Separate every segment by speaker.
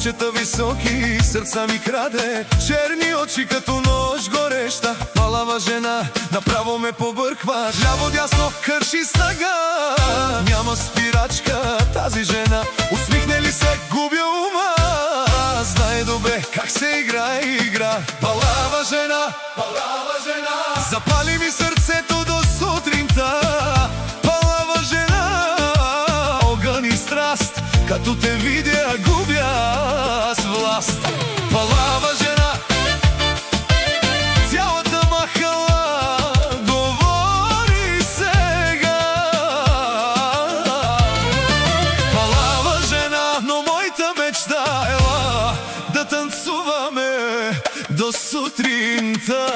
Speaker 1: Крачета високи, сърца ми краде, черни очи като нощ гореща. Палава жена, направо ме побърква, ляво-дясно хърши снага. Няма спирачка тази жена, усмихне ли се, губя ума. Знае добре как се играе игра. Палава жена, запали ми сърцето до сутринта. Палава жена, огън и страст, като те видя, губя аз власт. Палава жена, цялата махала говори сега. Палава жена, но моята мечта ела да танцуваме до сутринта.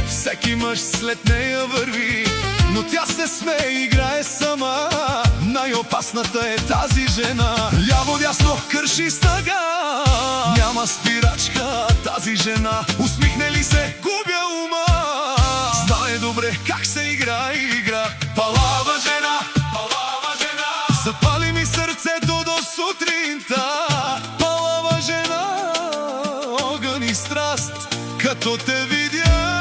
Speaker 1: Всеки мъж след нея върви, но тя се смее, играе сама. Най-опасната е тази жена, ляво-дясно кърши снага. Няма спирачка тази жена, усмихне ли се, губя ума. Знае добре как се играе игра. Палава жена, запали ми сърцето до сутринта. Палава жена, огън и страст, като те видя,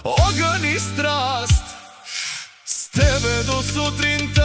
Speaker 1: огън и страст, с тебе до сутринта.